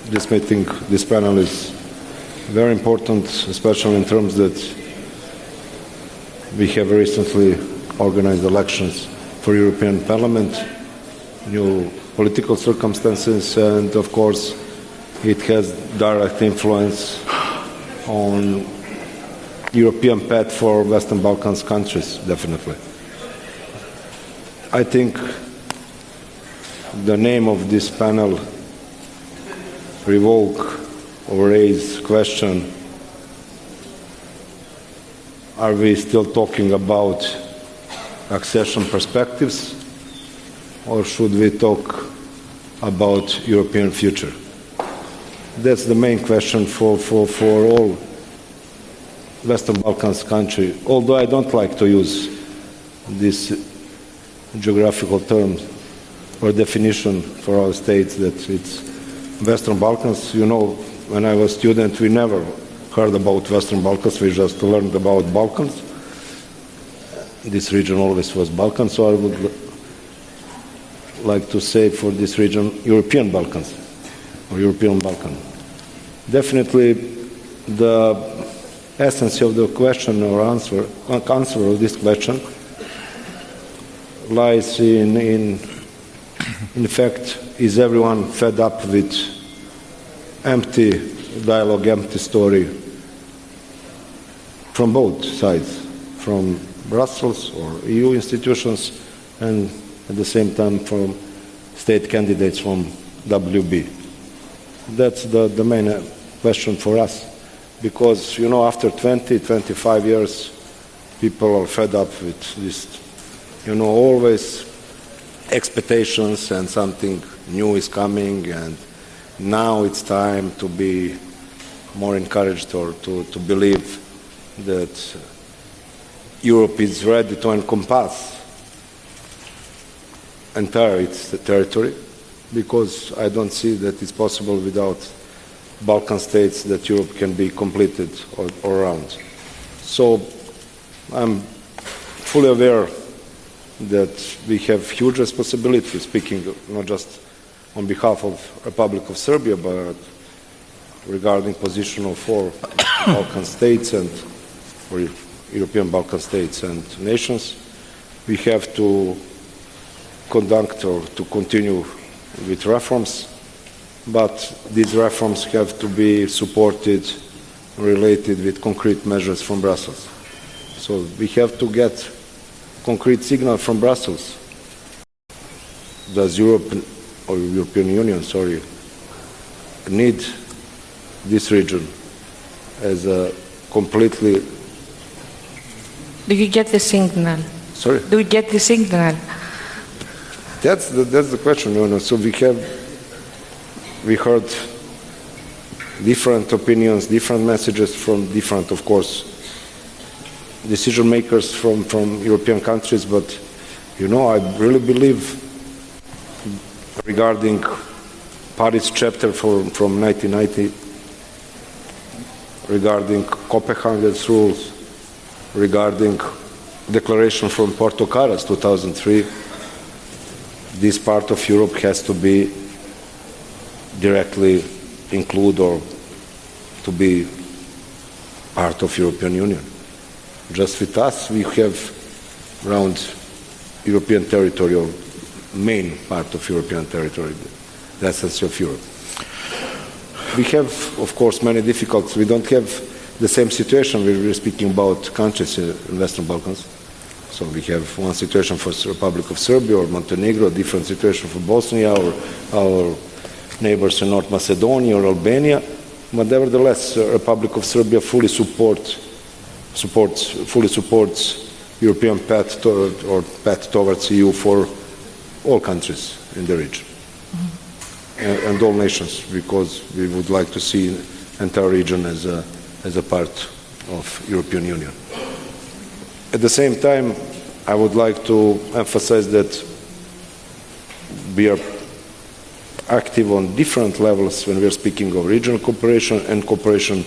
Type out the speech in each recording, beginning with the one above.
this meeting, this panel is very important, especially in terms that we have recently organized elections for European Parliament, new political circumstances, and of course it has direct influence on European path for Western Balkans countries, definitely. I think the name of this panel revoke or raise question, are we still talking about accession perspectives, or should we talk about European future? That's the main question for all Western Balkans countries, although I don't like to use this geographical term or definition for our states that it's Western Balkans. You know, when I was a student, we never heard about Western Balkans, we just learned about Balkans. This region always was Balkan, so I would like to say for this region European Balkans or European Balkan. Definitely the essence of the question or answer of this question lies in fact, is everyone fed up with empty dialogue, empty story from both sides, from Brussels or EU institutions, and at the same time from state candidates from WB. That's the main question for us, because, you know, after 20, 25 years, people are fed up with this, you know, always expectations and something new is coming, and now it's time to be more encouraged or to believe that Europe is ready to encompass entire its territory, because I don't see that it's possible without Balkan states that Europe can be completed all around. So I'm fully aware that we have huge responsibility, speaking not just on behalf of Republic of Serbia, but regarding position of four Balkan states and or European Balkan states and nations. We have to conduct or to continue with reforms, but these reforms have to be supported, related with concrete measures from Brussels. So we have to get concrete signal from Brussels. Does Europe or European Union, need this region as a completely... Do you get the signal? Sorry? Do you get the signal? That's the question, you know. So we heard different opinions, different messages from different, of course, decision makers from European countries, but, you know, I really believe regarding Paris chapter from 1990, regarding Copenhagen's rules, regarding declaration from Porto Caras 2003, this part of Europe has to be directly included or to be part of European Union. Just with us, we have around European territorial, main part of European territory, the essence of Europe. We have, of course, many difficulties. We don't have the same situation when we're speaking about countries in Western Balkans. So we have one situation for the Republic of Serbia or Montenegro, a different situation for Bosnia or our neighbors in North Macedonia or Albania. But nevertheless, the Republic of Serbia fully supports European path path towards EU for all countries in the region. And all nations, because we would like to see the entire region as a part of European Union. At the same time, I would like to emphasize that we are active on different levels when we are speaking of regional cooperation and cooperation,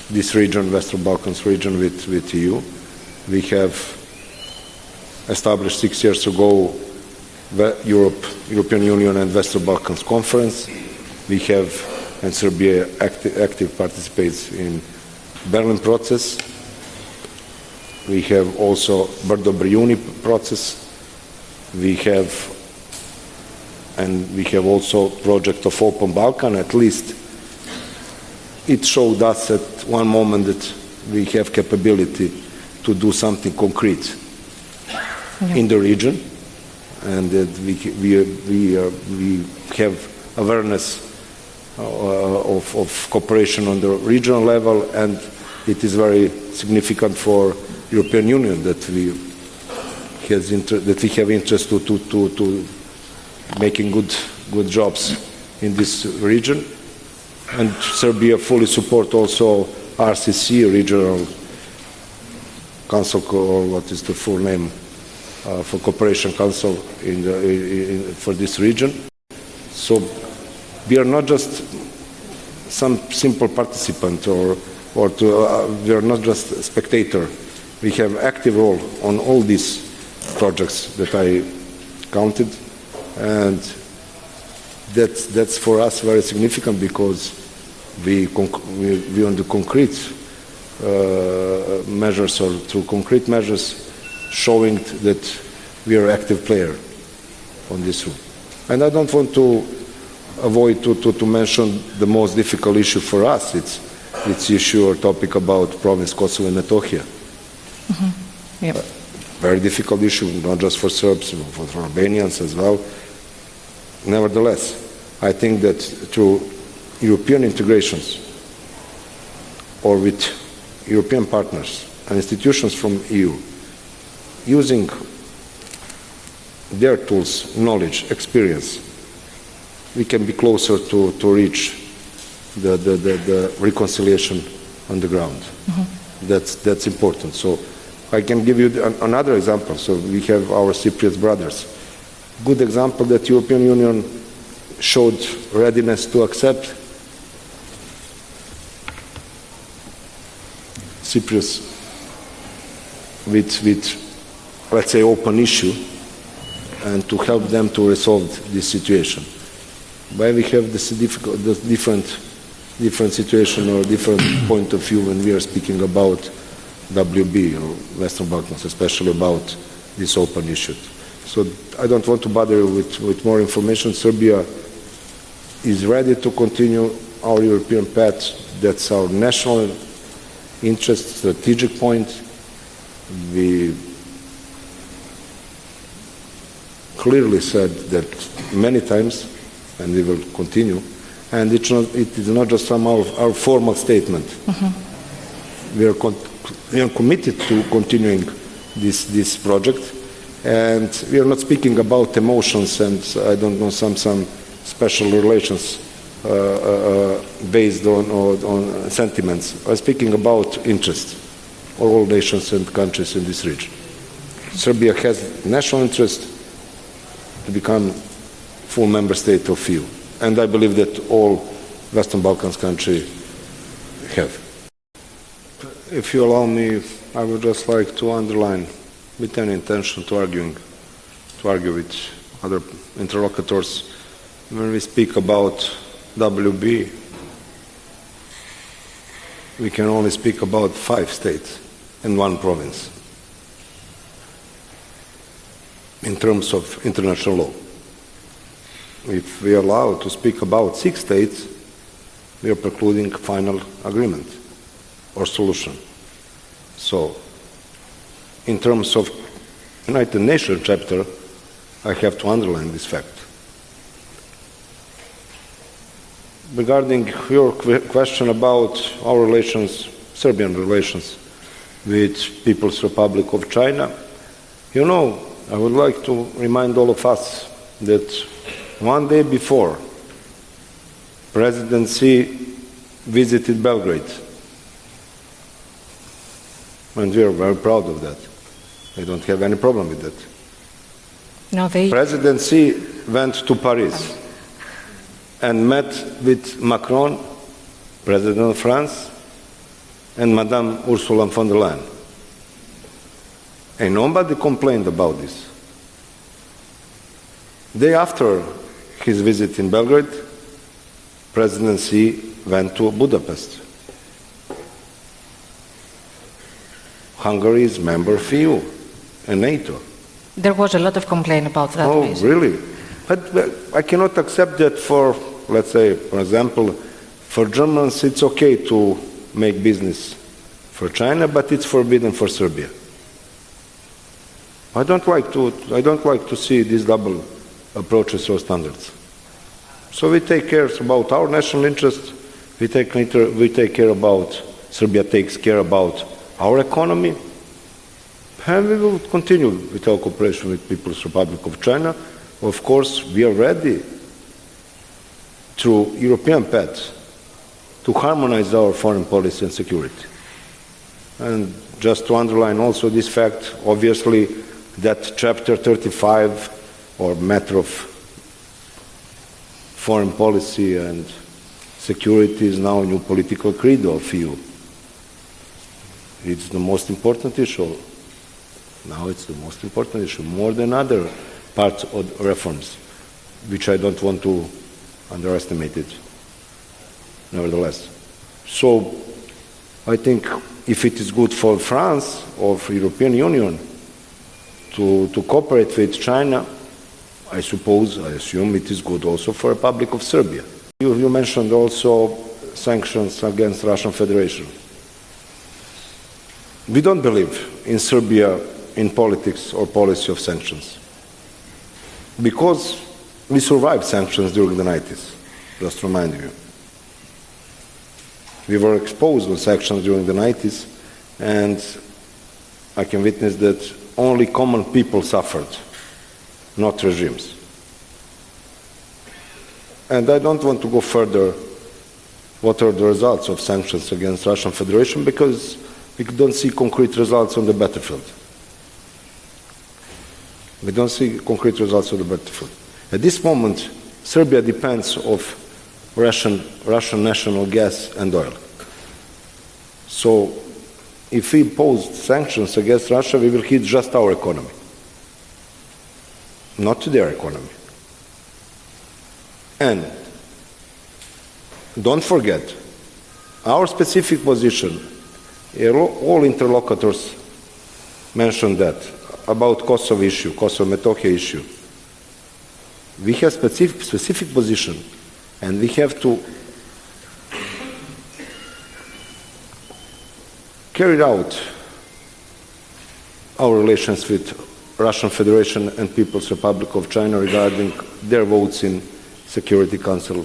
this region, Western Balkans region, with EU. We have established 6 years ago the European Union and Western Balkans Conference. We have and Serbia active participates in Berlin process. We have also Brdo Brijuni process. We have also project of Open Balkan. At least it showed us at one moment that we have capability to do something concrete in the region, and that we have awareness of cooperation on the regional level, and it is very significant for European Union that we have interest to making good jobs in this region. And Serbia fully support also RCC, Regional Council, or what is the full name for Cooperation Council for this region. So we are not just some simple participant, or we are not just a spectator. We have active role on all these projects that I counted, and that's for us very significant, because we on the concrete measures, or through concrete measures, showing that we are an active player on this route. And I don't want to avoid to mention the most difficult issue for us. It's issue or topic about province Kosovo and Metohija. Mm-hmm. Yep. Very difficult issue, not just for Serbs, but for Albanians as well. Nevertheless, I think that through European integrations, or with European partners and institutions from EU, using their tools, knowledge, experience, we can be closer to reach the reconciliation on the ground. Mm-hmm. That's important. So I can give you another example. So we have our Cypriot brothers. Good example that European Union showed readiness to accept Cyprus with let's say open issue, and to help them to resolve this situation. Why we have this different situation or different point of view when we are speaking about WB or Western Balkans, especially about this open issue. So I don't want to bother you with more information. Serbia is ready to continue our European path. That's our national interest, strategic point. We clearly said that many times, and we will continue. And it is not just some our formal statement. Mm-hmm. We are committed to continuing this project, and we are not speaking about emotions and I don't know some special relations based on sentiments. We're speaking about interest of all nations and countries in this region. Serbia has national interest to become full member state of EU, and I believe that all Western Balkans countries have. If you allow me, I would just like to underline, with any intention to argue with other interlocutors, when we speak about WB, we can only speak about 5 states and 1 province in terms of international law. If we are allowed to speak about 6 states, we are precluding final agreement or solution. So, in terms of United Nations chapter, I have to underline this fact. Regarding your question about our relations, Serbian relations with People's Republic of China, you know, I would like to remind all of us that one day before, President Xi visited Belgrade. And we are very proud of that. I don't have any problem with that. No, President Xi went to Paris and met with Macron, President of France, and Madame Ursula von der Leyen. And nobody complained about this. Day after his visit in Belgrade, presidency went to Budapest. Hungary is member of EU and NATO. There was a lot of complaint about that. Oh, reason. really? But I cannot accept that for, let's say, for example, for Germans it's okay to make business for China, but it's forbidden for Serbia. I don't like to see these double approaches or standards. So we take care about our national interest, we take care about, Serbia takes care about our economy, and we will continue with our cooperation with People's Republic of China. Of course, we are ready through European paths to harmonize our foreign policy and security. And just to underline also this fact, obviously, that Chapter 35, or matter of foreign policy and security, is now a new political credo of EU. It's the most important issue. Now it's the most important issue, more than other parts of reforms, which I don't want to underestimate it, nevertheless. So I think if it is good for France or for European Union to cooperate with China, I assume it is good also for the Republic of Serbia. You mentioned also sanctions against Russian Federation. We don't believe in Serbia in politics or policy of sanctions, because we survived sanctions during the 90s, just to remind you. We were exposed to sanctions during the 90s, and I can witness that only common people suffered, not regimes. And I don't want to go further what are the results of sanctions against Russian Federation, because we don't see concrete results on the battlefield. We don't see concrete results on the battlefield. At this moment, Serbia depends on Russian national gas and oil. So if we impose sanctions against Russia, we will hit just our economy, not their economy. And don't forget, our specific position, all interlocutors mentioned that, about Kosovo issue, Kosovo Metohija issue. We have specific position, and we have to carry out our relations with Russian Federation and People's Republic of China regarding their votes in Security Council,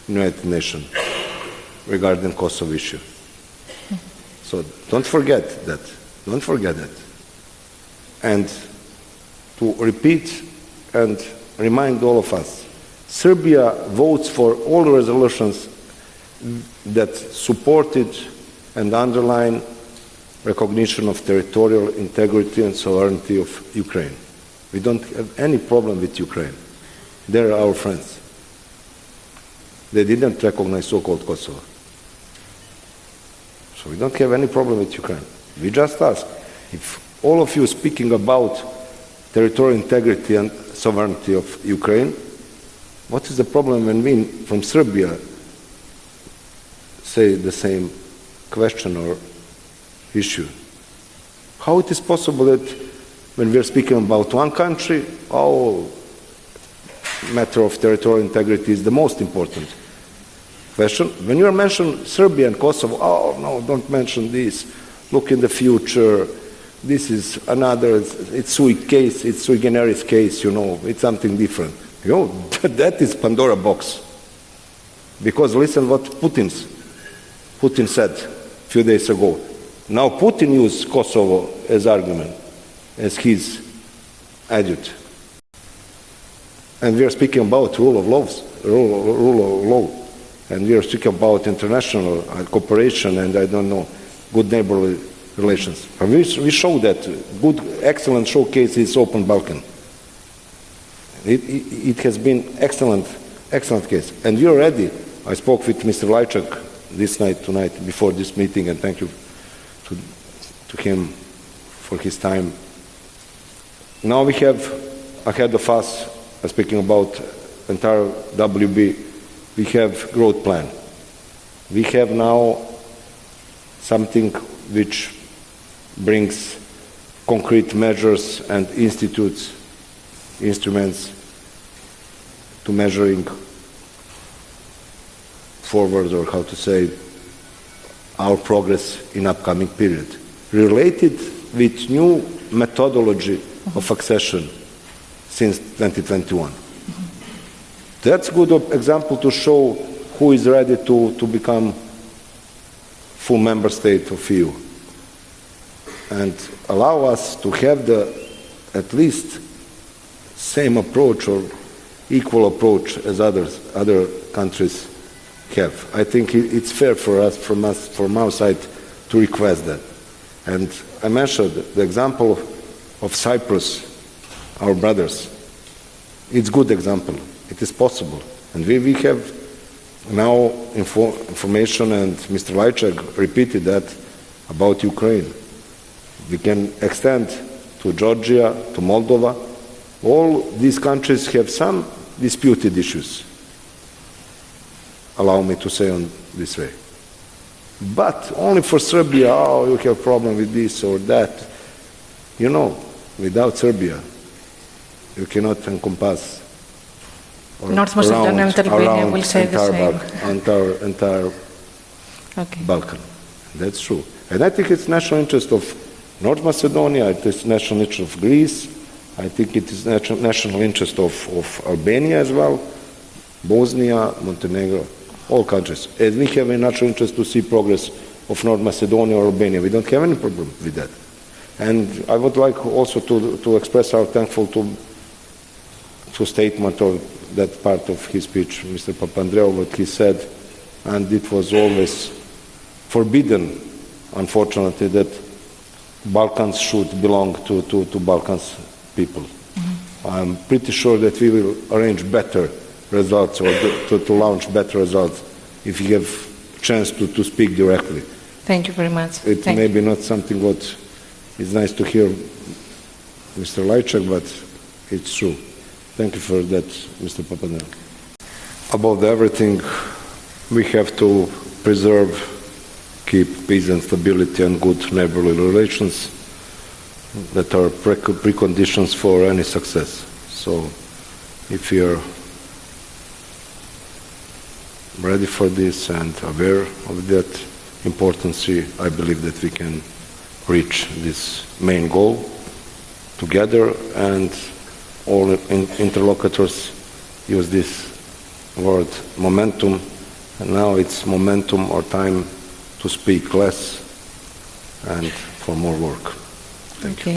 United Nations, regarding Kosovo issue. So don't forget that. Don't forget that. And to repeat and remind all of us, Serbia votes for all resolutions that supported and underline recognition of territorial integrity and sovereignty of Ukraine. We don't have any problem with Ukraine. They're our friends. They didn't recognize so-called Kosovo. So we don't have any problem with Ukraine. We just ask, if all of you speaking about territorial integrity and sovereignty of Ukraine, what is the problem when we from Serbia say the same question or issue? How it is possible that when we are speaking about one country, matter of territorial integrity is the most important question? When you mention Serbia and Kosovo, no, don't mention this. Look in the future. This is another, it's sui generis case, it's something different. That is Pandora box. Because listen what Putin said a few days ago. Now Putin used Kosovo as argument, as his adjunct. And we are speaking about rule of law. And we are speaking about international cooperation and good neighborly relations. And we show that excellent showcase is Open Balkan. It has been excellent case. And we are ready. I spoke with Mr. Lajčák tonight, before this meeting, and thank you to him for his time. Now we have ahead of us, speaking about entire WB, we have growth plan. We have now something which brings concrete measures and instruments to measuring forward, or how to say, our progress in upcoming period, related with new methodology of accession since 2021. That's a good example to show who is ready to become full member state of EU, and allow us to have the at least same approach or equal approach as other countries have. I think it's fair for us, from our side, to request that. And I mentioned the example of Cyprus, our brothers. It's a good example. It is possible. And we have now information, and Mr. Vujevich repeated that, about Ukraine. We can extend to Georgia, to Moldova. All these countries have some disputed issues, allow me to say on this way. But only for Serbia, oh, you have a problem with this or that. You know, without Serbia, you cannot encompass North Macedonia and Albania will say the same. Entire Okay. Balkan. That's true. And I think it's national interest of North Macedonia, it is national interest of Greece, I think it is national interest of Albania as well, Bosnia, Montenegro, all countries. And we have a national interest to see progress of North Macedonia or Albania. We don't have any problem with that. And I would like also to express our thankful to statement of that part of his speech, Mr. Papandreou, what he said, and it was always forbidden, unfortunately, that Balkans should belong to Balkans people. Mm-hmm. I'm pretty sure that we will arrange better results, or to launch better results, if you have a chance to speak directly. Thank you very much. It may be not something what is nice to hear, Mr. Vujevich, but it's true. Thank you for that, Mr. Papandreou. Above everything, we have to preserve, keep peace and stability and good neighborly relations that are preconditions for any success. So if we are ready for this and aware of that importance, I believe that we can reach this main goal together, and all interlocutors use this word momentum, and now it's momentum or time to speak less and for more work. Thank you.